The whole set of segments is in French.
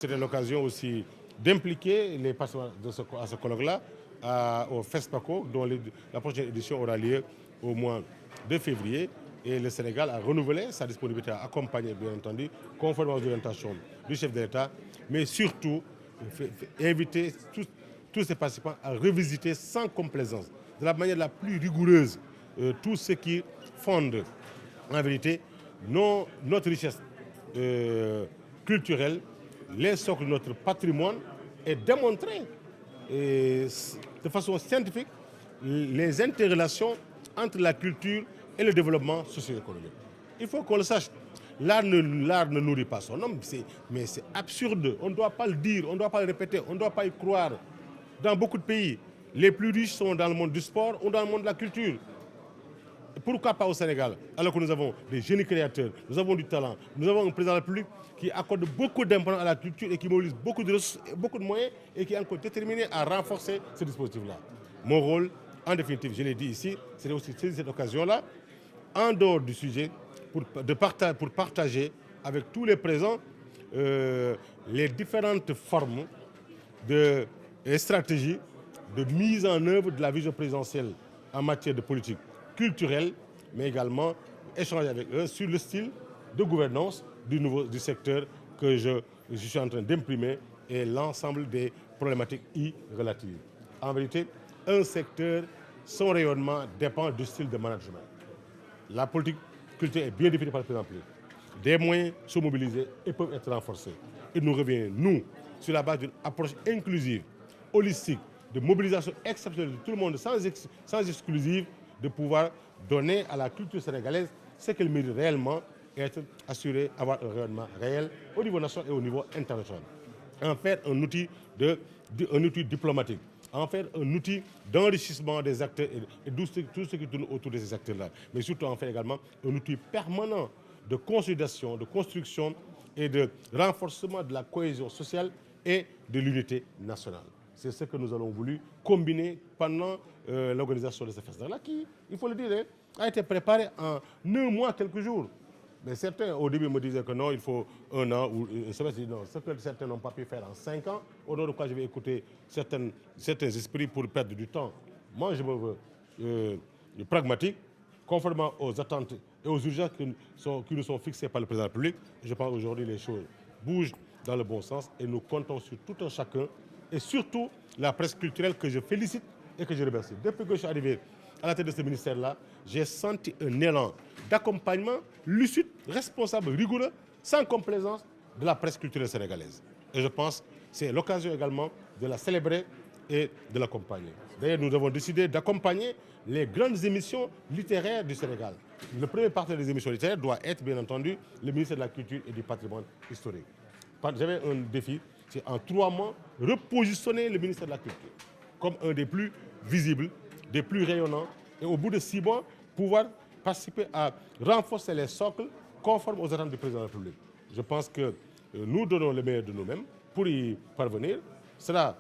C'était l'occasion aussi d'impliquer les participants à ce colloque-là au FESPACO, dont la prochaine édition aura lieu au mois de février. Et le Sénégal a renouvelé sa disponibilité à accompagner, bien entendu, conformément aux orientations du chef de l'État, mais surtout inviter tous ces participants à revisiter sans complaisance, de la manière la plus rigoureuse, tout ce qui fonde, en vérité, notre richesse culturelle, les socles de notre patrimoine, et démontrer de façon scientifique les interrelations entre la culture et le développement socio-économique. Il faut qu'on le sache. L'art ne nourrit pas son homme, mais c'est absurde. On ne doit pas le dire, on ne doit pas le répéter, on ne doit pas y croire. Dans beaucoup de pays, les plus riches sont dans le monde du sport ou dans le monde de la culture. Pourquoi pas au Sénégal, alors que nous avons des génies créateurs, nous avons du talent, nous avons un président de la République qui accorde beaucoup d'importance à la culture et qui mobilise beaucoup de ressources, beaucoup de moyens et qui est encore déterminé à renforcer ce dispositif-là. Mon rôle, en définitive, je l'ai dit ici, c'est aussi saisir cette occasion-là, en dehors du sujet, pour partager avec tous les présents les différentes formes et stratégies de mise en œuvre de la vision présidentielle en matière de politique culturelle, mais également échanger avec eux sur le style de gouvernance du secteur que je suis en train d'imprimer et l'ensemble des problématiques y relatives. En vérité, un secteur, son rayonnement dépend du style de management. La politique culturelle est bien définie par le président de la République. Des moyens sont mobilisés et peuvent être renforcés. Il nous revient, nous, sur la base d'une approche inclusive, holistique, de mobilisation exceptionnelle de tout le monde, sans exclusive, de pouvoir donner à la culture sénégalaise ce qu'elle mérite réellement et être assuré d'avoir un rayonnement réel au niveau national et au niveau international. En faire un outil diplomatique, en faire un outil d'enrichissement des acteurs et tout ce qui tourne autour de ces acteurs-là. Mais surtout en faire également un outil permanent de consolidation, de construction et de renforcement de la cohésion sociale et de l'unité nationale. C'est ce que nous avons voulu combiner pendant l'organisation de ce festival-là qui, il faut le dire, a été préparé en 1 mois, quelques jours. Mais certains, au début, me disaient que non, il faut 1 an ou une semaine. Non, ce que certains n'ont pas pu faire en 5 ans, au nom de quoi je vais écouter certains esprits pour perdre du temps. Moi, je me veux pragmatique, conformément aux attentes et aux urgences qui nous sont fixées par le président de la République. Je pense qu'aujourd'hui, les choses bougent dans le bon sens et nous comptons sur tout un chacun et surtout la presse culturelle que je félicite et que je remercie. Depuis que je suis arrivé à la tête de ce ministère-là, j'ai senti un élan d'accompagnement lucide, responsable, rigoureux, sans complaisance de la presse culturelle sénégalaise. Et je pense que c'est l'occasion également de la célébrer et de l'accompagner. D'ailleurs, nous avons décidé d'accompagner les grandes émissions littéraires du Sénégal. Le premier partenaire des émissions littéraires doit être, bien entendu, le ministère de la Culture et du Patrimoine historique. J'avais un défi, c'est en 3 mois, repositionner le ministère de la Culture comme un des plus visibles, des plus rayonnants, et au bout de 6 mois, pouvoir participer à renforcer les socles conformes aux attentes du président de la République. Je pense que nous donnons le meilleur de nous-mêmes pour y parvenir. Cela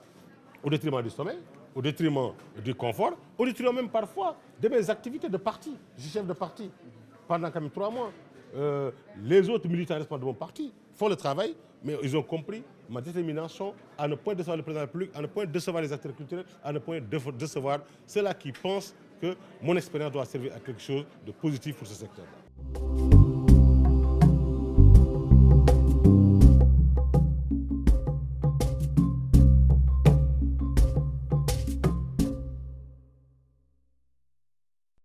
au détriment du sommeil, au détriment du confort, au détriment même parfois de mes activités de parti. Je suis chef de parti pendant quand même 3 mois. Les autres militants responsables de mon parti font le travail, mais ils ont compris ma détermination à ne point décevoir le président de la République, à ne point décevoir les acteurs culturels, à ne point décevoir ceux-là qui pensent que mon expérience doit servir à quelque chose de positif pour ce secteur-là.